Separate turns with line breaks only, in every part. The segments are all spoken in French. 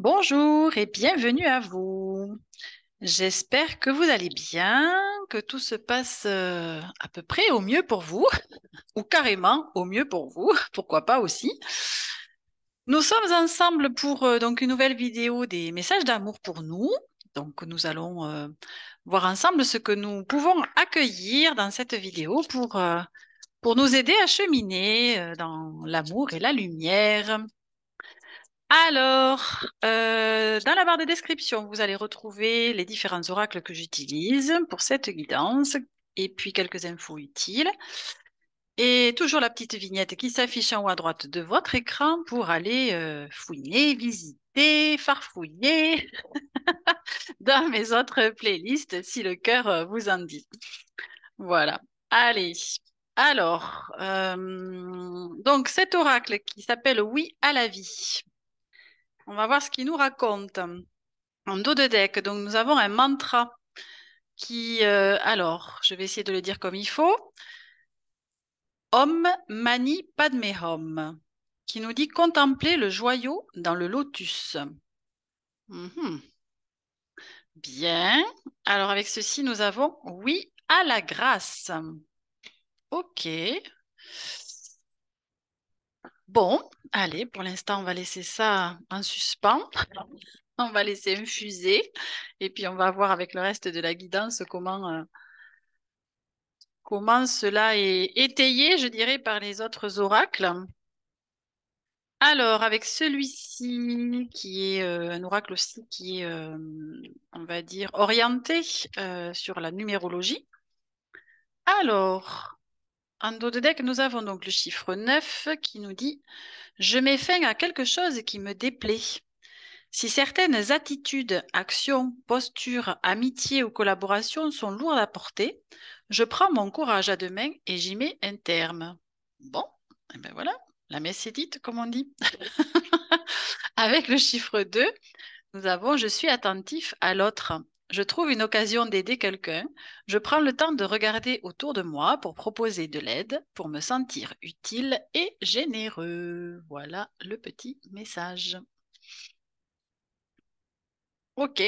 Bonjour et bienvenue à vous. J'espère que vous allez bien, que tout se passe à peu près au mieux pour vous, ou carrément au mieux pour vous, pourquoi pas aussi. Nous sommes ensemble pour donc une nouvelle vidéo des messages d'amour pour nous. Donc nous allons voir ensemble ce que nous pouvons accueillir dans cette vidéo pour nous aider à cheminer dans l'amour et la lumière. Alors, dans la barre de description, vous allez retrouver les différents oracles que j'utilise pour cette guidance et puis quelques infos utiles. Et toujours la petite vignette qui s'affiche en haut à droite de votre écran pour aller fouiner, visiter, farfouiller dans mes autres playlists si le cœur vous en dit. Voilà. Allez. Alors, donc cet oracle qui s'appelle Oui à la vie. On va voir ce qu'il nous raconte. En dos de deck, donc nous avons un mantra qui, alors, je vais essayer de le dire comme il faut. Om Mani Padme Hum, qui nous dit contempler le joyau dans le lotus. Mhm. Bien. Alors avec ceci, nous avons oui à la grâce. Ok. Bon, allez, pour l'instant, on va laisser ça en suspens. On va laisser infuser et puis on va voir avec le reste de la guidance comment cela est étayé, je dirais, par les autres oracles. Alors, avec celui-ci, qui est un oracle aussi qui est, on va dire, orienté sur la numérologie. Alors, en dos de deck, nous avons donc le chiffre 9 qui nous dit je mets fin à quelque chose qui me déplaît. Si certaines attitudes, actions, postures, amitiés ou collaborations sont lourdes à porter, je prends mon courage à deux mains et j'y mets un terme. Bon, et ben voilà, la messe est dite, comme on dit. Avec le chiffre 2, nous avons je suis attentif à l'autre. Je trouve une occasion d'aider quelqu'un. Je prends le temps de regarder autour de moi pour proposer de l'aide, pour me sentir utile et généreux. Voilà le petit message. Ok.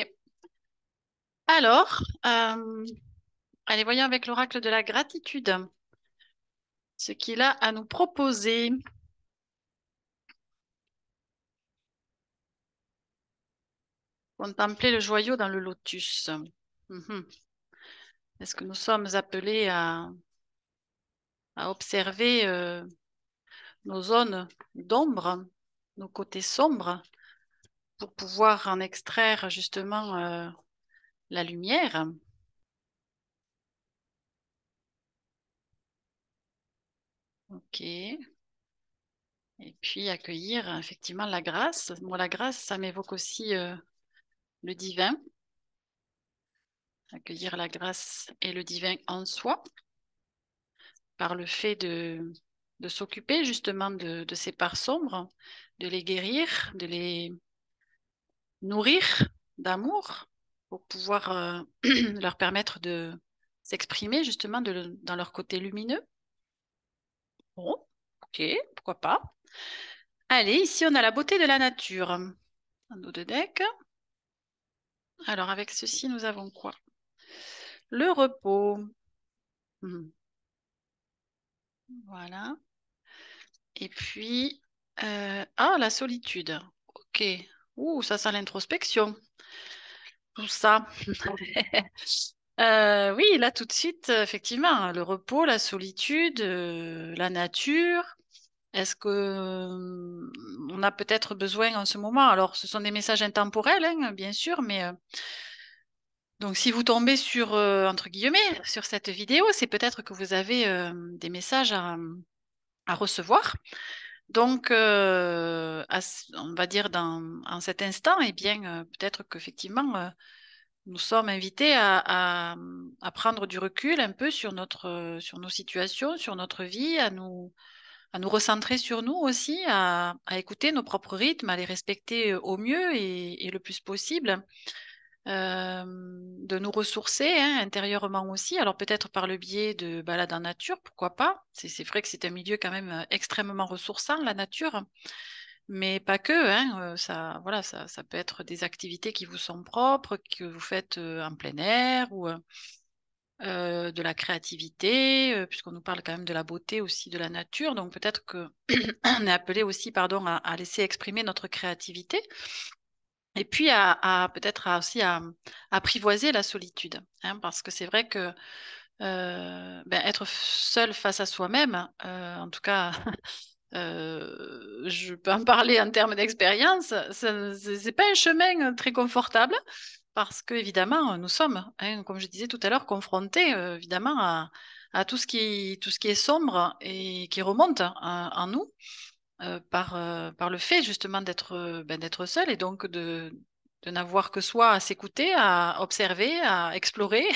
Alors, allez, voyons avec l'oracle de la gratitude ce qu'il a à nous proposer. Contempler le joyau dans le lotus. Mhm. Est-ce que nous sommes appelés à observer nos zones d'ombre, nos côtés sombres, pour pouvoir en extraire justement la lumière? Ok. Et puis accueillir effectivement la grâce. Moi, la grâce, ça m'évoque aussi le divin. Accueillir la grâce et le divin en soi par le fait de s'occuper justement de ces parts sombres, de les guérir, de les nourrir d'amour pour pouvoir leur permettre de s'exprimer justement dans leur côté lumineux. Bon, ok, pourquoi pas. Allez, ici on a la beauté de la nature. Un dos de deck. Alors avec ceci, nous avons quoi? Le repos. Mhm. Voilà. Et puis, la solitude. Ok. Ouh, ça sent l'introspection. Tout ça. Oui, là tout de suite, effectivement, le repos, la solitude, la nature. Est-ce que on a peut-être besoin en ce moment? Alors, ce sont des messages intemporels, hein, bien sûr, mais donc si vous tombez sur entre guillemets sur cette vidéo, c'est peut-être que vous avez des messages à recevoir. Donc, on va dire en cet instant, eh bien, peut-être qu'effectivement, nous sommes invités à prendre du recul un peu sur nos situations, sur notre vie, à nous recentrer sur nous aussi, à écouter nos propres rythmes, à les respecter au mieux et le plus possible, de nous ressourcer hein, intérieurement aussi. Alors peut-être par le biais de balades en nature, pourquoi pas. C'est vrai que c'est un milieu quand même extrêmement ressourçant, la nature. mais pas que, hein, ça, voilà, ça peut être des activités qui vous sont propres, que vous faites en plein air ou de la créativité, puisqu'on nous parle quand même de la beauté aussi de la nature. Donc peut-être que on est appelé aussi, pardon, à laisser exprimer notre créativité. Et puis peut-être aussi à apprivoiser la solitude, hein, parce que c'est vrai que être seul face à soi-même, en tout cas, je peux en parler en termes d'expérience, c'est pas un chemin très confortable parce que évidemment nous sommes, hein, comme je disais tout à l'heure, confrontés évidemment à tout ce qui est sombre et qui remonte en nous par le fait justement d'être seul et donc de n'avoir que soi à s'écouter, à observer, à explorer.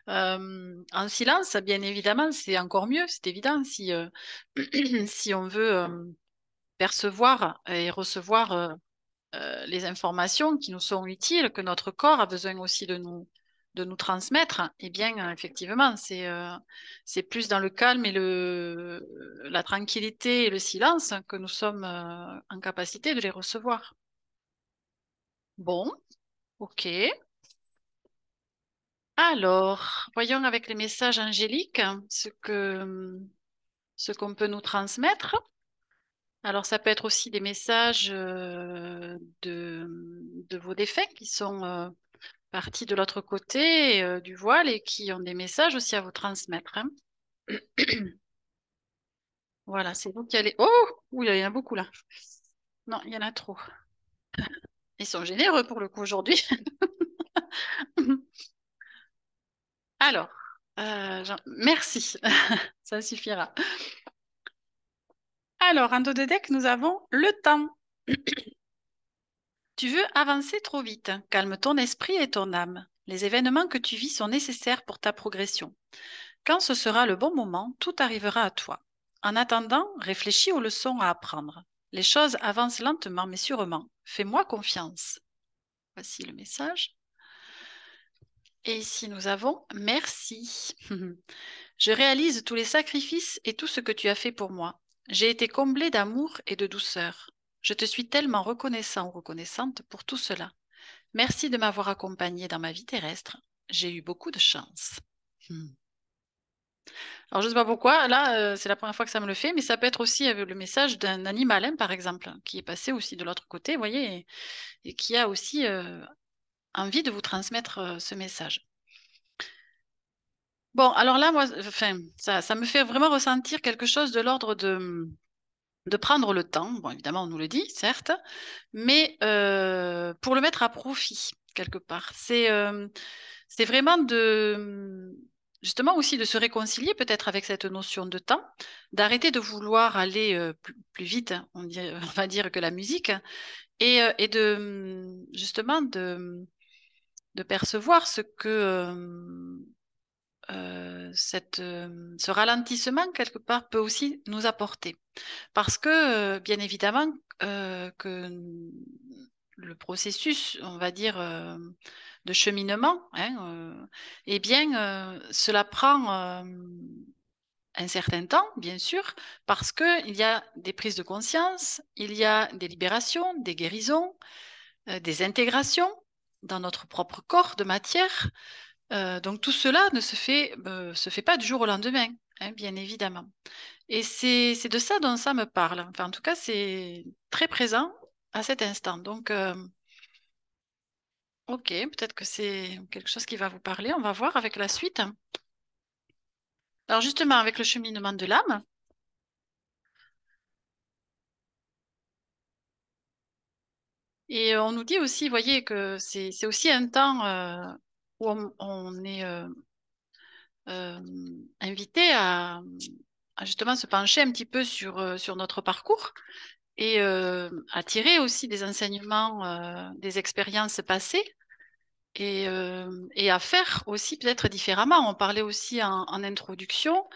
En silence, bien évidemment, c'est encore mieux, c'est évident. Si, si on veut percevoir et recevoir les informations qui nous sont utiles, que notre corps a besoin aussi de nous transmettre, eh bien, effectivement, c'est plus dans le calme et la tranquillité et le silence que nous sommes en capacité de les recevoir. Bon, ok. Alors, voyons avec les messages angéliques ce qu'on peut nous transmettre. Alors, ça peut être aussi des messages de vos défunts qui sont partis de l'autre côté du voile et qui ont des messages aussi à vous transmettre, hein. Voilà, c'est vous qui allez. Oh! Oui, il y en a beaucoup là. Non, il y en a trop. Ils sont généreux pour le coup aujourd'hui. Alors, merci. Ça suffira. Alors, en dos de deck, nous avons le temps. Tu veux avancer trop vite. Calme ton esprit et ton âme. Les événements que tu vis sont nécessaires pour ta progression. Quand ce sera le bon moment, tout arrivera à toi. En attendant, réfléchis aux leçons à apprendre. Les choses avancent lentement mais sûrement. Fais-moi confiance. Voici le message. Et ici, nous avons merci. Je réalise tous les sacrifices et tout ce que tu as fait pour moi. J'ai été comblée d'amour et de douceur. Je te suis tellement reconnaissant ou reconnaissante pour tout cela. Merci de m'avoir accompagnée dans ma vie terrestre. J'ai eu beaucoup de chance. Hmm. Alors, je ne sais pas pourquoi, là, c'est la première fois que ça me le fait, mais ça peut être aussi le message d'un animal, hein, par exemple, qui est passé aussi de l'autre côté, vous voyez, et qui a aussi envie de vous transmettre ce message. Bon, alors là, moi, enfin, ça me fait vraiment ressentir quelque chose de l'ordre de prendre le temps. Bon, évidemment, on nous le dit, certes, mais pour le mettre à profit, quelque part. C'est vraiment justement aussi de se réconcilier peut-être avec cette notion de temps, d'arrêter de vouloir aller plus vite, hein, on va dire que la musique, et justement de percevoir ce que ce ralentissement, quelque part, peut aussi nous apporter. Parce que, bien évidemment, que le processus, on va dire, de cheminement, hein, eh bien, cela prend un certain temps, bien sûr, parce qu'il y a des prises de conscience, il y a des libérations, des guérisons, des intégrations dans notre propre corps de matière. Donc tout cela ne se fait pas du jour au lendemain, hein, bien évidemment. Et c'est de ça dont ça me parle. Enfin, en tout cas, c'est très présent à cet instant. Donc, ok, peut-être que c'est quelque chose qui va vous parler. On va voir avec la suite. Alors, justement, avec le cheminement de l'âme, et on nous dit aussi, vous voyez, que c'est aussi un temps où on est euh, invité à justement se pencher un petit peu sur notre parcours et à tirer aussi des enseignements, des expériences passées et à faire aussi peut-être différemment. On parlait aussi en introduction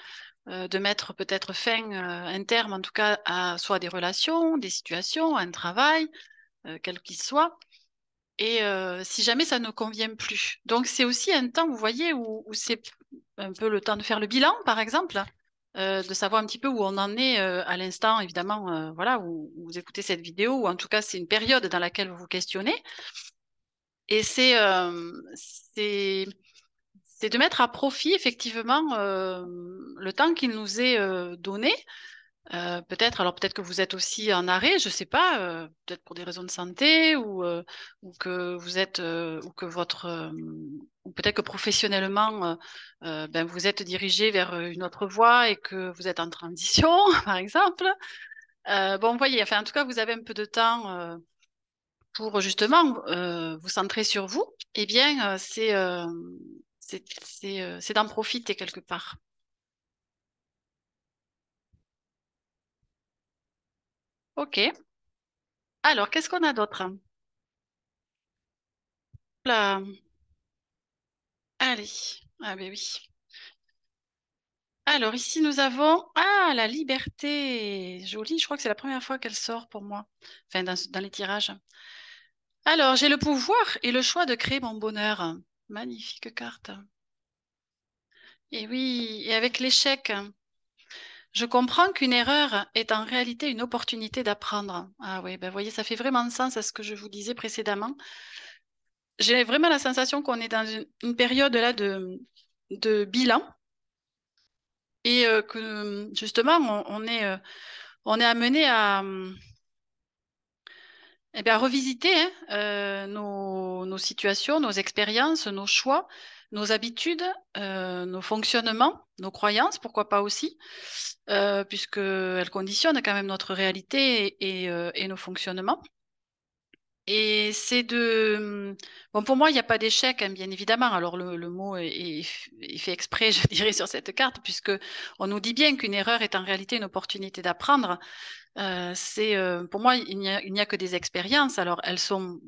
de mettre peut-être fin, un terme en tout cas, à soit des relations, des situations, un travail, quel qu'il soit. Et si jamais ça ne convient plus. Donc c'est aussi un temps, vous voyez, où c'est un peu le temps de faire le bilan, par exemple, de savoir un petit peu où on en est à l'instant, évidemment, voilà, où vous écoutez cette vidéo, ou en tout cas, c'est une période dans laquelle vous vous questionnez. Et c'est de mettre à profit, effectivement, le temps qu'il nous est donné. Peut-être que vous êtes aussi en arrêt, je sais pas, peut-être pour des raisons de santé ou que vous êtes ou que votre ou peut-être que professionnellement ben vous êtes dirigé vers une autre voie et que vous êtes en transition, par exemple. Bon, vous voyez, enfin en tout cas, vous avez un peu de temps pour justement vous centrer sur vous. Eh bien, c'est d'en profiter quelque part. Ok. Alors, qu'est-ce qu'on a d'autre? Là, allez. Ah ben oui. Alors ici nous avons la liberté. Jolie, je crois que c'est la première fois qu'elle sort pour moi. Enfin dans les tirages. Alors j'ai le pouvoir et le choix de créer mon bonheur. Magnifique carte. Et oui, et avec l'échec, je comprends qu'une erreur est en réalité une opportunité d'apprendre. Ah oui, ben voyez, ça fait vraiment sens à ce que je vous disais précédemment. J'ai vraiment la sensation qu'on est dans une période là de bilan et que justement on est amené eh bien, revisiter hein, nos situations, nos expériences, nos choix, nos habitudes, nos fonctionnements, nos croyances, pourquoi pas aussi, puisqu'elles conditionnent quand même notre réalité et nos fonctionnements. Et c'est de... Bon, pour moi, il n'y a pas d'échec, hein, bien évidemment. Alors, le mot est fait exprès, je dirais, sur cette carte, puisque on nous dit bien qu'une erreur est en réalité une opportunité d'apprendre. Pour moi, il n'y a que des expériences. Alors, elles sont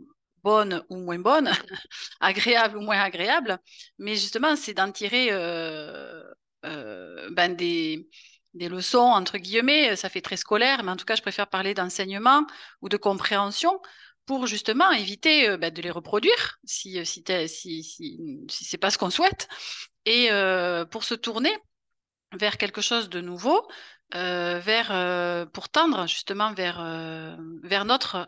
bonnes ou moins bonnes, agréables ou moins agréables, mais justement, c'est d'en tirer ben des leçons, entre guillemets. Ça fait très scolaire, mais en tout cas, je préfère parler d'enseignement ou de compréhension pour justement éviter ben, de les reproduire si c'est pas ce qu'on souhaite et pour se tourner vers quelque chose de nouveau, pour tendre justement vers notre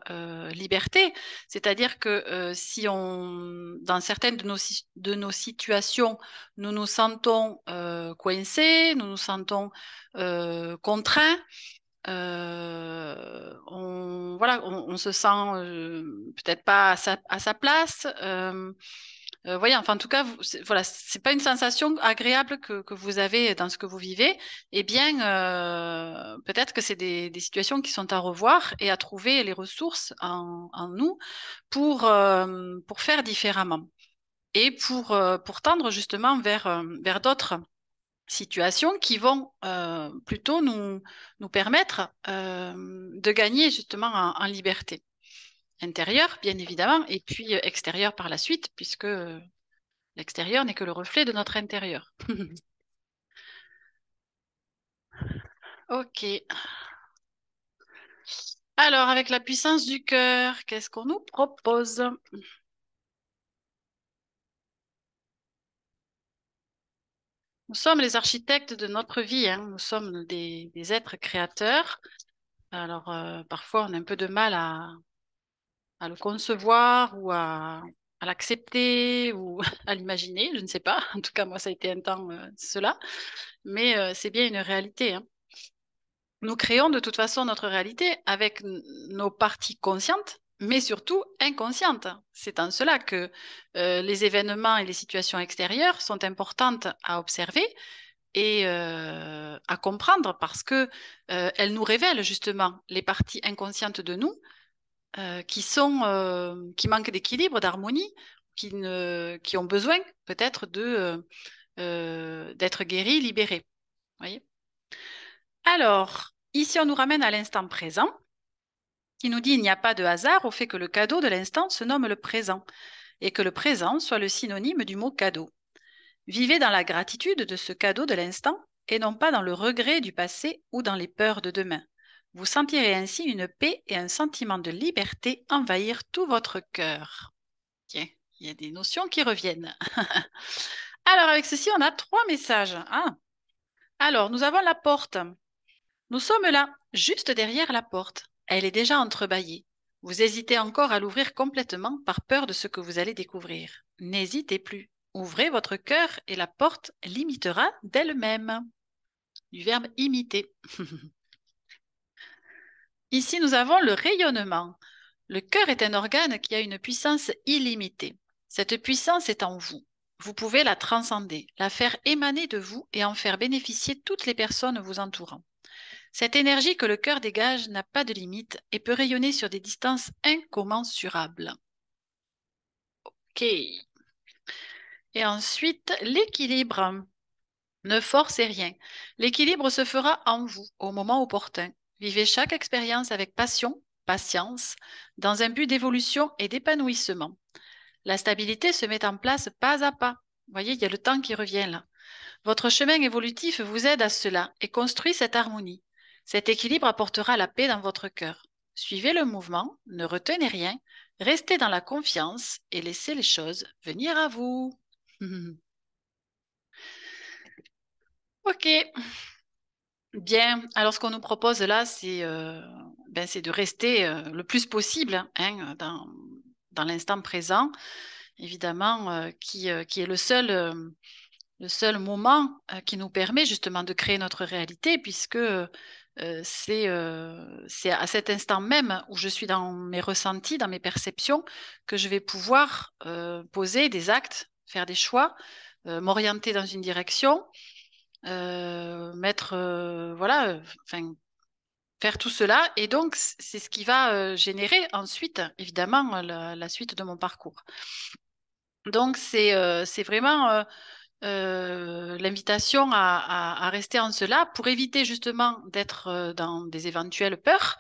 liberté. C'est-à-dire que si dans certaines de nos situations, nous nous sentons coincés, nous nous sentons contraints, on se sent peut-être pas à sa place. Voyez, enfin, en tout cas, voilà, c'est pas une sensation agréable que vous avez dans ce que vous vivez. Eh bien, peut-être que c'est des situations qui sont à revoir et à trouver les ressources en nous pour faire différemment et pour tendre justement vers d'autres situations qui vont plutôt nous permettre de gagner justement en liberté intérieure, bien évidemment, et puis extérieure par la suite, puisque l'extérieur n'est que le reflet de notre intérieur. Ok. Alors, avec la puissance du cœur, qu'est-ce qu'on nous propose? Nous sommes les architectes de notre vie, hein. Nous sommes des êtres créateurs. Alors, parfois, on a un peu de mal à le concevoir ou à l'accepter ou à l'imaginer, je ne sais pas. En tout cas, moi, ça a été un temps cela. Mais c'est bien une réalité, hein. Nous créons de toute façon notre réalité avec nos parties conscientes, mais surtout inconscientes. C'est en cela que les événements et les situations extérieures sont importantes à observer et à comprendre parce que elles nous révèlent justement les parties inconscientes de nous qui manquent d'équilibre, d'harmonie, qui ont besoin peut-être d'être guéries, libérées. Voyez. Alors, ici, on nous ramène à l'instant présent, qui nous dit il n'y a pas de hasard au fait que le cadeau de l'instant se nomme le présent, et que le présent soit le synonyme du mot cadeau. Vivez dans la gratitude de ce cadeau de l'instant, et non pas dans le regret du passé ou dans les peurs de demain. Vous sentirez ainsi une paix et un sentiment de liberté envahir tout votre cœur. Tiens, il y a des notions qui reviennent. Alors, avec ceci, on a trois messages. Ah. Alors, nous avons la porte. Nous sommes là, juste derrière la porte. Elle est déjà entrebâillée. Vous hésitez encore à l'ouvrir complètement par peur de ce que vous allez découvrir. N'hésitez plus. Ouvrez votre cœur et la porte l'imitera d'elle-même. Du verbe imiter. Ici, nous avons le rayonnement. Le cœur est un organe qui a une puissance illimitée. Cette puissance est en vous. Vous pouvez la transcender, la faire émaner de vous et en faire bénéficier toutes les personnes vous entourant. Cette énergie que le cœur dégage n'a pas de limite et peut rayonner sur des distances incommensurables. Ok. Et ensuite, l'équilibre. Ne forcez rien. L'équilibre se fera en vous, au moment opportun. Vivez chaque expérience avec passion, patience, dans un but d'évolution et d'épanouissement. La stabilité se met en place pas à pas. Vous voyez, il y a le temps qui revient là. Votre chemin évolutif vous aide à cela et construit cette harmonie. Cet équilibre apportera la paix dans votre cœur. Suivez le mouvement, ne retenez rien, restez dans la confiance et laissez les choses venir à vous. Ok, bien. Alors ce qu'on nous propose là, c'est de rester le plus possible hein, dans l'instant présent, évidemment, qui est le seul moment qui nous permet justement de créer notre réalité, puisque c'est à cet instant même où je suis dans mes ressentis, dans mes perceptions, que je vais pouvoir poser des actes, faire des choix, m'orienter dans une direction, enfin, faire tout cela. Et donc, c'est ce qui va générer ensuite, évidemment, la suite de mon parcours. Donc, c'est vraiment l'invitation à rester en cela pour éviter justement d'être dans des éventuelles peurs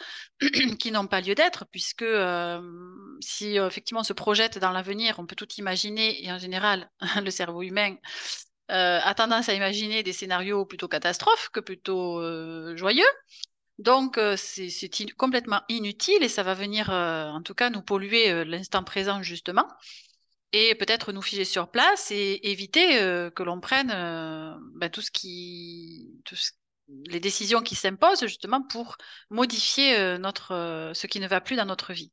qui n'ont pas lieu d'être, puisque si effectivement on se projette dans l'avenir, on peut tout imaginer et en général, le cerveau humain a tendance à imaginer des scénarios plutôt catastrophes que plutôt joyeux. Donc, c'est complètement inutile et ça va venir, en tout cas, nous polluer l'instant présent, justement et peut-être nous figer sur place et éviter que l'on prenne les décisions qui s'imposent justement pour modifier ce qui ne va plus dans notre vie.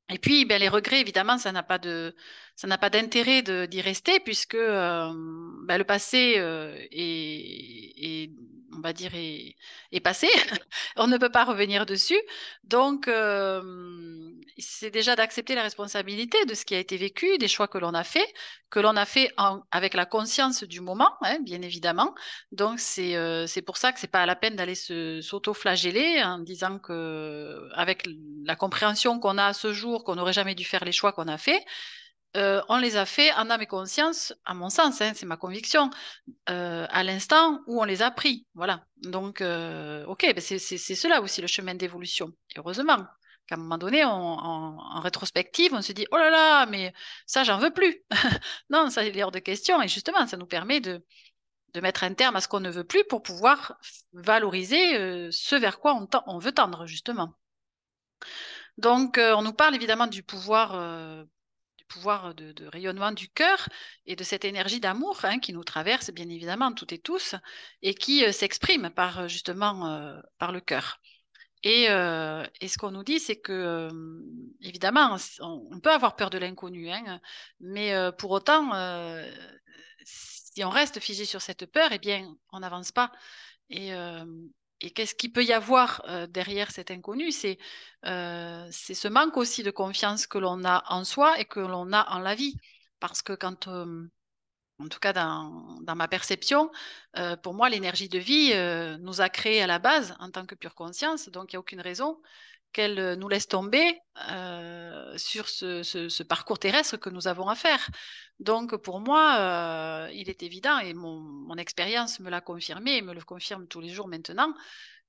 Et puis, ben, les regrets, évidemment, ça n'a pas d'intérêt d'y rester puisque ben, le passé on va dire, est passé. On ne peut pas revenir dessus. Donc, c'est déjà d'accepter la responsabilité de ce qui a été vécu, des choix que l'on a fait avec la conscience du moment, hein, bien évidemment. Donc, c'est pour ça que c'est pas la peine d'aller s'auto-flageller en disant que, avec la compréhension qu'on a à ce jour, qu'on n'aurait jamais dû faire les choix qu'on a fait, on les a fait en âme et conscience, à mon sens, hein, c'est ma conviction, à l'instant où on les a pris. Voilà. Donc, ok, ben c'est cela aussi le chemin d'évolution. Heureusement qu'à un moment donné, en rétrospective, on se dit, oh là là, mais ça, j'en veux plus. Non, ça, il est hors de question. Et justement, ça nous permet de mettre un terme à ce qu'on ne veut plus pour pouvoir valoriser ce vers quoi on veut tendre, justement. Donc, on nous parle évidemment du pouvoir de rayonnement du cœur et de cette énergie d'amour hein, qui nous traverse, bien évidemment, toutes et tous, et qui s'exprime justement par le cœur. Et ce qu'on nous dit, c'est que, évidemment, on peut avoir peur de l'inconnu, hein, mais pour autant, si on reste figé sur cette peur, eh bien, on n'avance pas. Et, euh, et qu'est-ce qu'il peut y avoir derrière cet inconnu? C'est ce manque aussi de confiance que l'on a en soi et que l'on a en la vie. Parce que en tout cas dans ma perception, pour moi, l'énergie de vie nous a créés à la base en tant que pure conscience, donc il n'y a aucune raison qu'elle nous laisse tomber sur ce parcours terrestre que nous avons à faire. Donc pour moi, il est évident, et mon expérience me l'a confirmé et me le confirme tous les jours maintenant,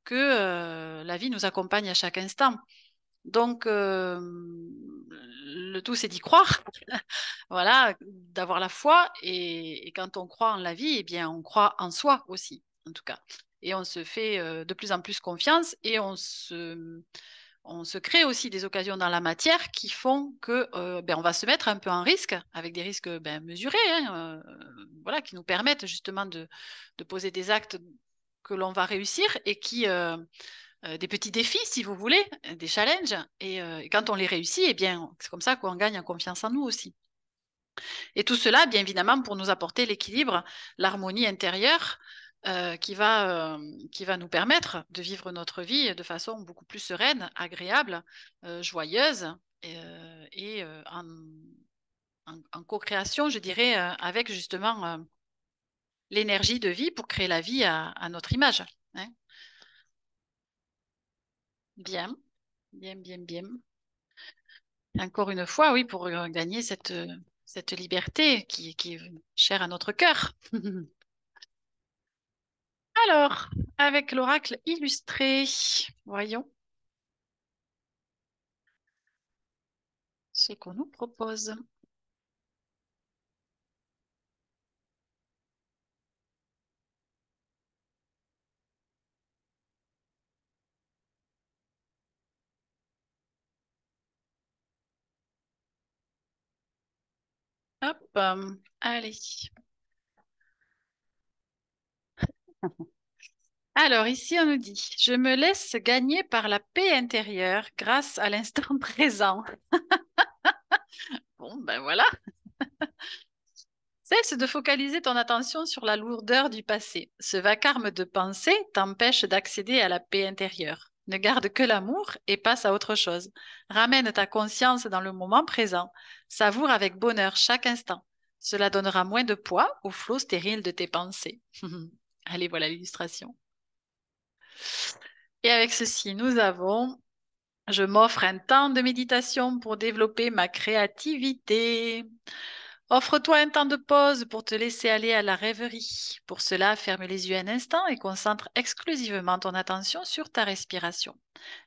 que la vie nous accompagne à chaque instant. Donc, le tout, c'est d'y croire, voilà, d'avoir la foi. Et quand on croit en la vie, eh bien, on croit en soi aussi, en tout cas. Et on se fait de plus en plus confiance et on se crée aussi des occasions dans la matière qui font que ben, on va se mettre un peu en risque, avec des risques ben, mesurés, hein, voilà, qui nous permettent justement de poser des actes que l'on va réussir et des petits défis, si vous voulez, des challenges. Et quand on les réussit, eh bien, c'est comme ça qu'on gagne en confiance en nous aussi. Et tout cela, bien évidemment, pour nous apporter l'équilibre, l'harmonie intérieure qui va nous permettre de vivre notre vie de façon beaucoup plus sereine, agréable, joyeuse et en co-création, je dirais, avec justement l'énergie de vie pour créer la vie à notre image. Hein. Bien, bien, bien, bien. Encore une fois, oui, pour gagner cette liberté qui est chère à notre cœur. Alors, avec l'oracle illustré, voyons ce qu'on nous propose. Hop, allez. Alors, ici, on nous dit, je me laisse gagner par la paix intérieure grâce à l'instant présent. Bon, ben voilà. Cesse de focaliser ton attention sur la lourdeur du passé. Ce vacarme de pensée t'empêche d'accéder à la paix intérieure. Ne garde que l'amour et passe à autre chose. Ramène ta conscience dans le moment présent. Savoure avec bonheur chaque instant. Cela donnera moins de poids au flot stérile de tes pensées. Allez, voilà l'illustration. Et avec ceci, nous avons je m'offre un temps de méditation pour développer ma créativité. Offre-toi un temps de pause pour te laisser aller à la rêverie. Pour cela, ferme les yeux un instant et concentre exclusivement ton attention sur ta respiration.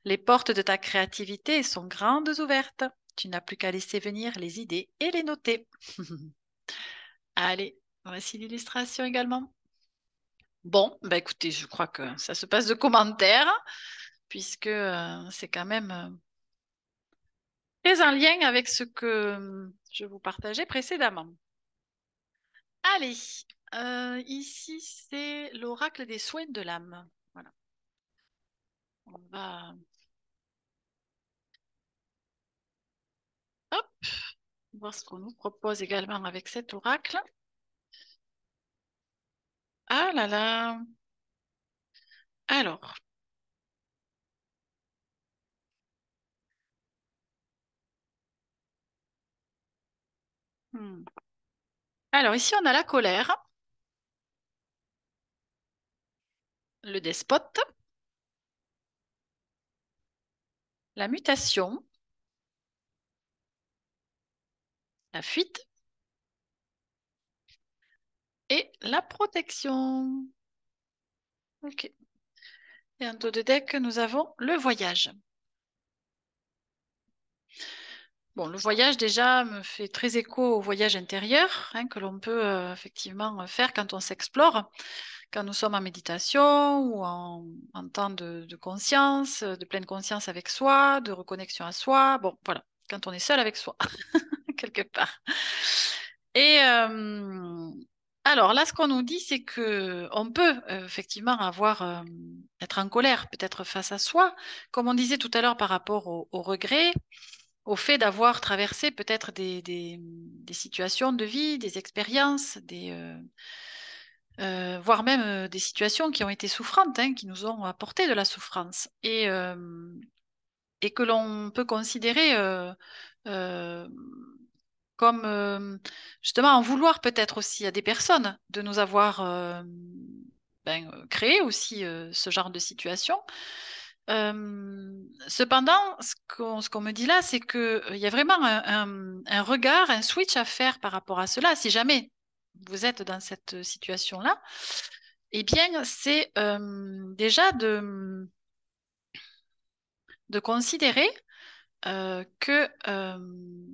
Les portes de ta créativité sont grandes ouvertes. Tu n'as plus qu'à laisser venir les idées et les noter. Allez, voici l'illustration également. Bon, bah écoutez, je crois que ça se passe de commentaires, puisque c'est quand même très en lien avec ce que je vous partageais précédemment. Allez, ici c'est l'oracle des soins de l'âme. Voilà. On va hop, voir ce qu'on nous propose également avec cet oracle. Ah là là. Alors, hmm. Alors ici on a la colère, le despote, la mutation, la fuite et la protection. Ok. Et en dos de deck, nous avons le voyage. Bon, le voyage déjà me fait très écho au voyage intérieur hein, que l'on peut effectivement faire quand on s'explore, quand nous sommes en méditation ou en temps de conscience, de pleine conscience avec soi, de reconnexion à soi. Bon, voilà, quand on est seul avec soi, quelque part. Et alors là, ce qu'on nous dit, c'est que on peut effectivement être en colère, peut-être face à soi, comme on disait tout à l'heure par rapport au regret au fait d'avoir traversé peut-être des situations de vie, des expériences, voire même des situations qui ont été souffrantes, hein, qui nous ont apporté de la souffrance, et que l'on peut considérer euh, comme justement en vouloir peut-être aussi à des personnes de nous avoir créé aussi ce genre de situation. Cependant, ce qu'on me dit là, c'est que il y a vraiment un regard, un switch à faire par rapport à cela. Si jamais vous êtes dans cette situation-là, eh bien, c'est déjà de considérer que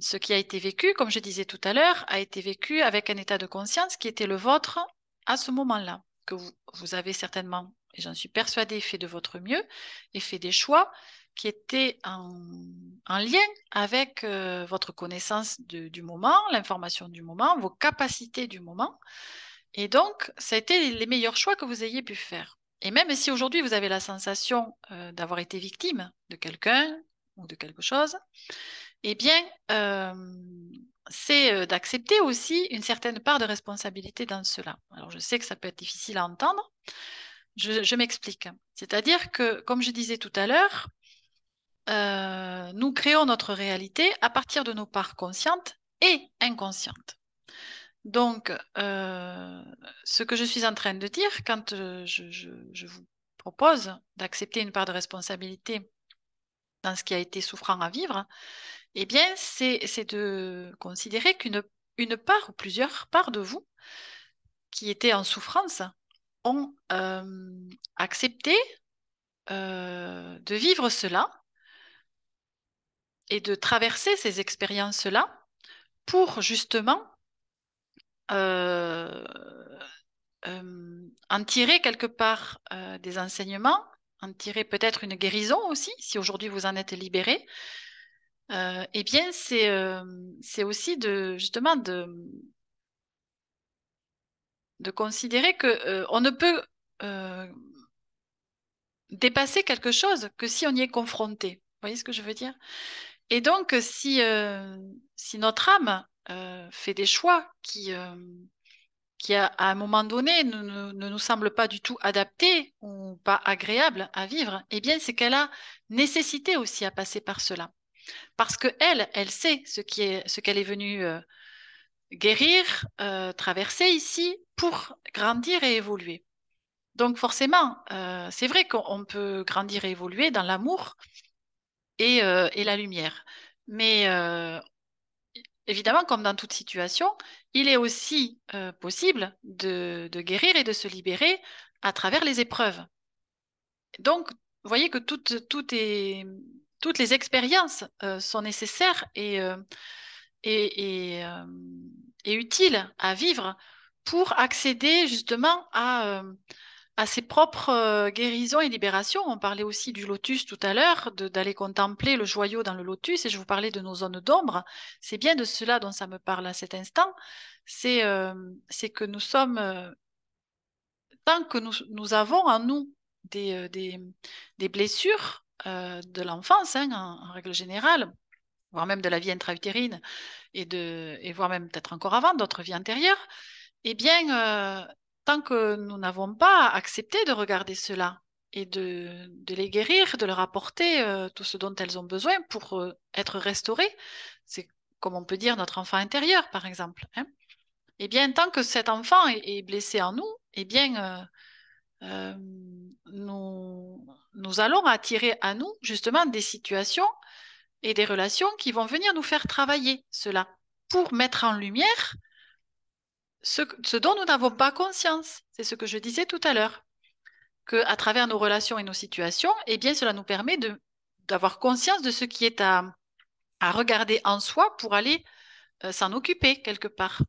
ce qui a été vécu, comme je disais tout à l'heure, a été vécu avec un état de conscience qui était le vôtre à ce moment-là, que vous avez certainement, et j'en suis persuadée, fait de votre mieux et fait des choix qui étaient en lien avec votre connaissance du moment, l'information du moment, vos capacités du moment. Et donc, ça a été les meilleurs choix que vous ayez pu faire. Et même si aujourd'hui vous avez la sensation d'avoir été victime de quelqu'un ou de quelque chose, eh bien, c'est d'accepter aussi une certaine part de responsabilité dans cela. Alors, je sais que ça peut être difficile à entendre. Je m'explique. C'est-à-dire que, comme je disais tout à l'heure, nous créons notre réalité à partir de nos parts conscientes et inconscientes. Donc, ce que je suis en train de dire quand je vous propose d'accepter une part de responsabilité dans ce qui a été souffrant à vivre, eh bien, c'est de considérer une part ou plusieurs parts de vous qui étaient en souffrance ont accepté de vivre cela et de traverser ces expériences-là pour justement euh, en tirer quelque part des enseignements, en tirer peut-être une guérison aussi, si aujourd'hui vous en êtes libéré. Eh bien, c'est aussi de justement de considérer que on ne peut euh, dépasser quelque chose que si on y est confronté. Vous voyez ce que je veux dire? Et donc, si notre âme fait des choix qui à un moment donné, ne nous semblent pas du tout adaptés ou pas agréables à vivre, eh bien, c'est qu'elle a nécessité aussi à passer par cela. Parce que elle sait ce qu'elle est venue guérir, traverser ici pour grandir et évoluer. Donc forcément, c'est vrai qu'on peut grandir et évoluer dans l'amour et la lumière. Mais évidemment, comme dans toute situation, il est aussi possible de guérir et de se libérer à travers les épreuves. Donc, vous voyez que toutes les expériences sont nécessaires et, et, euh, et utiles à vivre pour accéder justement à ses propres guérisons et libérations. On parlait aussi du lotus tout à l'heure, d'aller contempler le joyau dans le lotus, et je vous parlais de nos zones d'ombre. C'est bien de cela dont ça me parle à cet instant. C'est que nous sommes, tant que nous avons en nous des blessures de l'enfance, hein, en règle générale, voire même de la vie intra-utérine, et voire même peut-être encore avant, d'autres vies antérieures, eh bien, tant que nous n'avons pas accepté de regarder cela et de les guérir, de leur apporter tout ce dont elles ont besoin pour être restaurées, c'est comme on peut dire notre enfant intérieur, par exemple, hein. Eh bien, tant que cet enfant est blessé en nous, eh bien, euh, nous allons attirer à nous justement des situations et des relations qui vont venir nous faire travailler cela pour mettre en lumière ce dont nous n'avons pas conscience. C'est ce que je disais tout à l'heure, que à travers nos relations et nos situations, eh bien, cela nous permet d'avoir conscience de ce qui est à regarder en soi pour aller s'en occuper quelque part.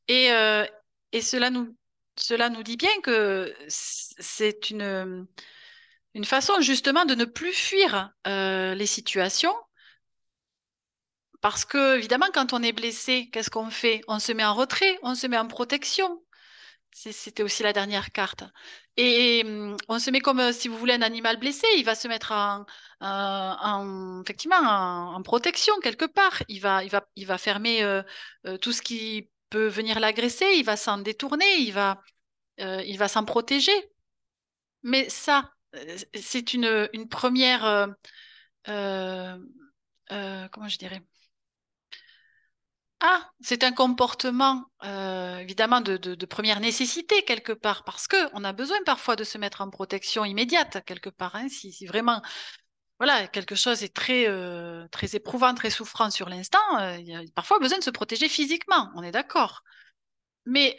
Et, euh, et cela nous dit bien que c'est une façon justement de ne plus fuir les situations. Parce que, évidemment, quand on est blessé, qu'est-ce qu'on fait? On se met en retrait, on se met en protection. C'était aussi la dernière carte. Et on se met comme, si vous voulez, un animal blessé. Il va se mettre effectivement, en protection quelque part. Il va fermer tout ce qui peut venir l'agresser. Il va s'en détourner. Il va s'en protéger. Mais ça, c'est une première, euh, comment je dirais? Ah, c'est un comportement évidemment de première nécessité quelque part, parce que on a besoin parfois de se mettre en protection immédiate quelque part, hein, si vraiment voilà, quelque chose est très éprouvant, très souffrant sur l'instant, il y a parfois besoin de se protéger physiquement, on est d'accord. Mais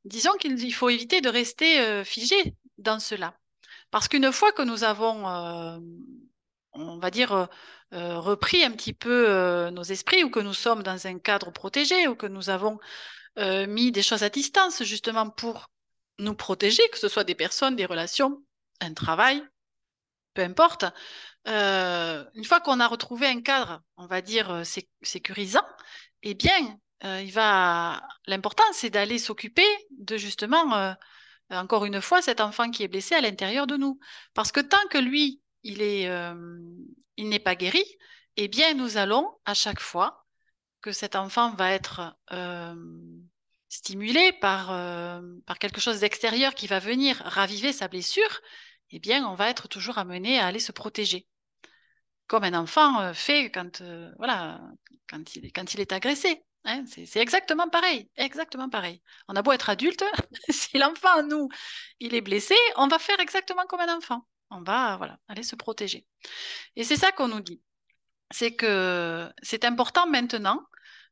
disons qu'il faut éviter de rester figé dans cela. Parce qu'une fois que nous avons, on va dire, repris un petit peu nos esprits, ou que nous sommes dans un cadre protégé, ou que nous avons mis des choses à distance justement pour nous protéger, que ce soit des personnes, des relations, un travail, peu importe, une fois qu'on a retrouvé un cadre, on va dire, sécurisant, eh bien, l'important, c'est d'aller s'occuper de justement encore une fois, cet enfant qui est blessé à l'intérieur de nous. Parce que tant que lui, il n'est pas guéri, eh bien, nous allons, à chaque fois que cet enfant va être stimulé par quelque chose d'extérieur qui va venir raviver sa blessure, eh bien, on va être toujours amené à aller se protéger. Comme un enfant fait voilà, quand il est agressé. Hein, c'est exactement pareil, exactement pareil. On a beau être adulte, si l'enfant, nous, il est blessé, on va faire exactement comme un enfant. On va, voilà, aller se protéger. Et c'est ça qu'on nous dit. C'est que c'est important maintenant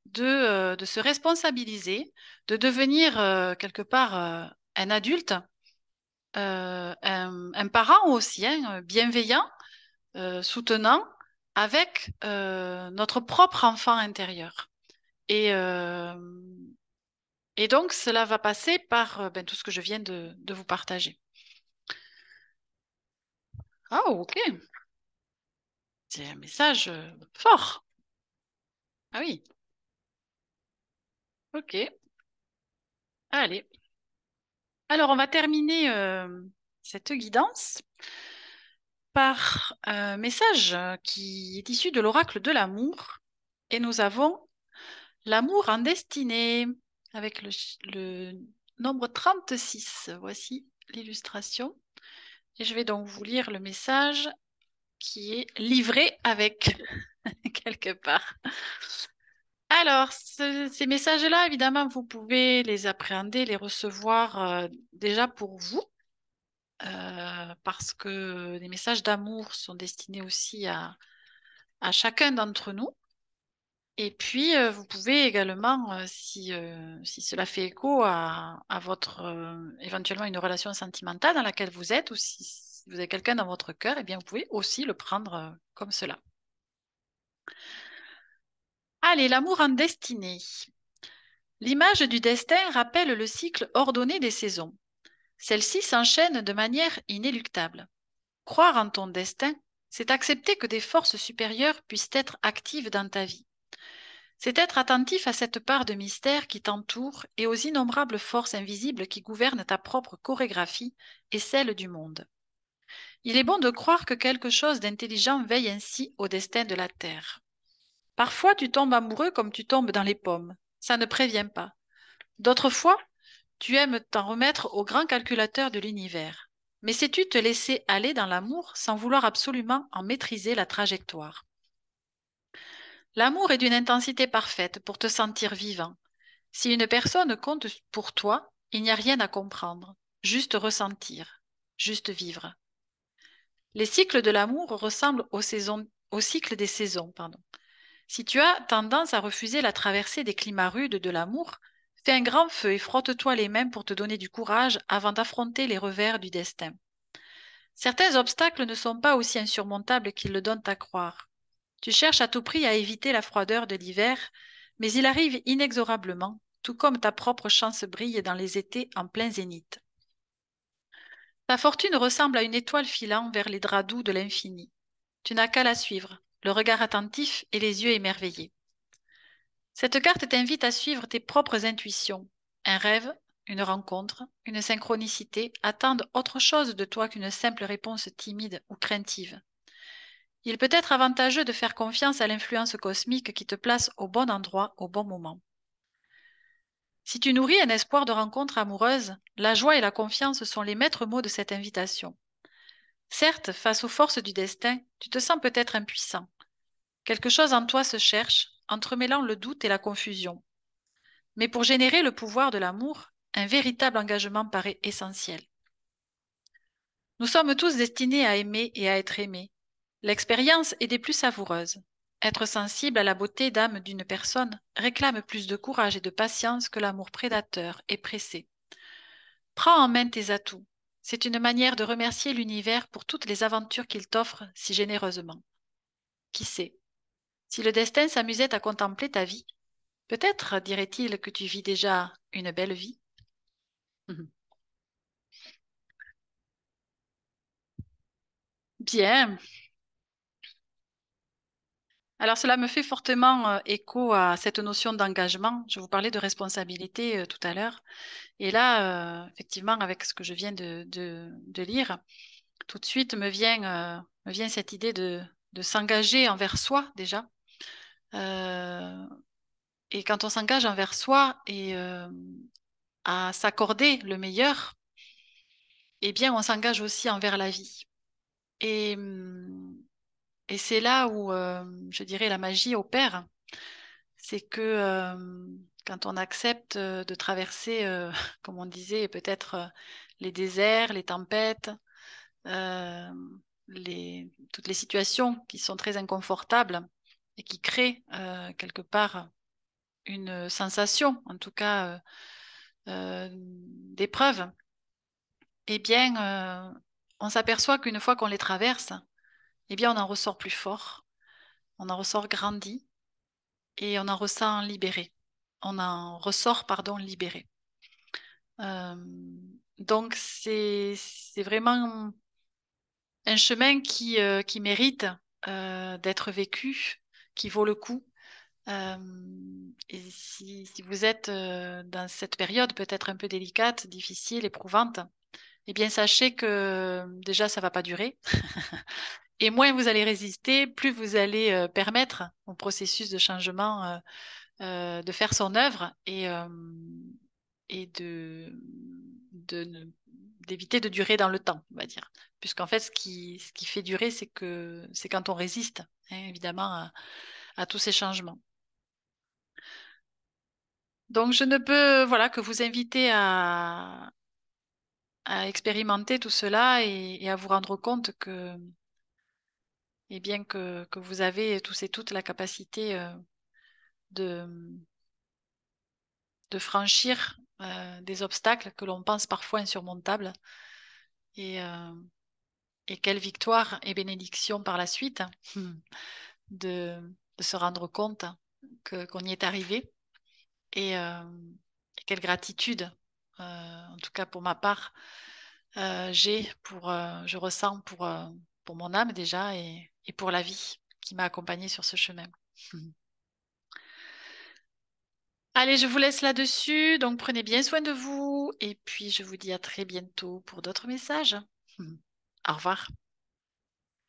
de se responsabiliser, de devenir quelque part un adulte, un parent aussi, hein, bienveillant, soutenant, avec notre propre enfant intérieur. Et, euh, et donc, cela va passer par ben, tout ce que je viens de vous partager. Ah, ok. C'est un message fort. Ah oui, ok. Allez. Alors, on va terminer cette guidance par un message qui est issu de l'oracle de l'amour. Et nous avons l'amour en destinée avec le nombre 36. Voici l'illustration. Et je vais donc vous lire le message qui est livré avec quelque part. Alors, ces messages-là, évidemment, vous pouvez les appréhender, les recevoir déjà pour vous, parce que les messages d'amour sont destinés aussi à chacun d'entre nous. Et puis, vous pouvez également, si cela fait écho à votre, éventuellement une relation sentimentale dans laquelle vous êtes, ou si vous avez quelqu'un dans votre cœur, eh bien, vous pouvez aussi le prendre comme cela. Allez, l'amour en destinée. L'image du destin rappelle le cycle ordonné des saisons. Celle-ci s'enchaîne de manière inéluctable. Croire en ton destin, c'est accepter que des forces supérieures puissent être actives dans ta vie. C'est être attentif à cette part de mystère qui t'entoure et aux innombrables forces invisibles qui gouvernent ta propre chorégraphie et celle du monde. Il est bon de croire que quelque chose d'intelligent veille ainsi au destin de la Terre. Parfois tu tombes amoureux comme tu tombes dans les pommes. Ça ne prévient pas. D'autres fois, tu aimes t'en remettre au grand calculateur de l'univers. Mais sais-tu te laisser aller dans l'amour sans vouloir absolument en maîtriser la trajectoire? L'amour est d'une intensité parfaite pour te sentir vivant. Si une personne compte pour toi, il n'y a rien à comprendre, juste ressentir, juste vivre. Les cycles de l'amour ressemblent au cycle des saisons, pardon. Si tu as tendance à refuser la traversée des climats rudes de l'amour, fais un grand feu et frotte-toi les mains pour te donner du courage avant d'affronter les revers du destin. Certains obstacles ne sont pas aussi insurmontables qu'ils le donnent à croire. Tu cherches à tout prix à éviter la froideur de l'hiver, mais il arrive inexorablement, tout comme ta propre chance brille dans les étés en plein zénith. Ta fortune ressemble à une étoile filant vers les draps doux de l'infini. Tu n'as qu'à la suivre, le regard attentif et les yeux émerveillés. Cette carte t'invite à suivre tes propres intuitions. Un rêve, une rencontre, une synchronicité attendent autre chose de toi qu'une simple réponse timide ou craintive. Il peut être avantageux de faire confiance à l'influence cosmique qui te place au bon endroit au bon moment. Si tu nourris un espoir de rencontre amoureuse, la joie et la confiance sont les maîtres mots de cette invitation. Certes, face aux forces du destin, tu te sens peut-être impuissant. Quelque chose en toi se cherche, entremêlant le doute et la confusion. Mais pour générer le pouvoir de l'amour, un véritable engagement paraît essentiel. Nous sommes tous destinés à aimer et à être aimés. L'expérience est des plus savoureuses. Être sensible à la beauté d'âme d'une personne réclame plus de courage et de patience que l'amour prédateur et pressé. Prends en main tes atouts. C'est une manière de remercier l'univers pour toutes les aventures qu'il t'offre si généreusement. Qui sait, si le destin s'amusait à contempler ta vie, peut-être dirait-il que tu vis déjà une belle vie. Bien, Alors, cela me fait fortement écho à cette notion d'engagement. Je vous parlais de responsabilité tout à l'heure. Et là, effectivement, avec ce que je viens de lire, tout de suite me vient cette idée de s'engager envers soi déjà. Euh, et quand on s'engage envers soi et à s'accorder le meilleur, eh bien, on s'engage aussi envers la vie. Et, et c'est là où, je dirais, la magie opère. C'est que quand on accepte de traverser, comme on disait, peut-être les déserts, les tempêtes, euh, toutes les situations qui sont très inconfortables et qui créent quelque part une sensation, en tout cas d'épreuve, eh bien, on s'aperçoit qu'une fois qu'on les traverse, eh bien, on en ressort plus fort, on en ressort grandi et on en ressent libéré. On en ressort, pardon, libéré. Euh, donc, c'est vraiment un chemin qui mérite d'être vécu, qui vaut le coup. Euh, et si vous êtes dans cette période peut-être un peu délicate, difficile, éprouvante, eh bien, sachez que déjà, ça va pas durer. Et moins vous allez résister, plus vous allez permettre au processus de changement de faire son œuvre et d'éviter de durer dans le temps, on va dire. Puisqu'en fait, ce qui fait durer, c'est quand on résiste, hein, évidemment, à tous ces changements. Donc, je ne peux, voilà, que vous inviter à expérimenter tout cela et à vous rendre compte que, eh bien, que vous avez tous et toutes la capacité de, de franchir des obstacles que l'on pense parfois insurmontables. Et, euh, et quelle victoire et bénédiction par la suite de, de se rendre compte qu'on y est arrivé. Et, et quelle gratitude, en tout cas pour ma part, je ressens pour mon âme déjà et pour la vie qui m'a accompagnée sur ce chemin. Allez, je vous laisse là-dessus. Donc, prenez bien soin de vous. Et puis, je vous dis à très bientôt pour d'autres messages. Au revoir.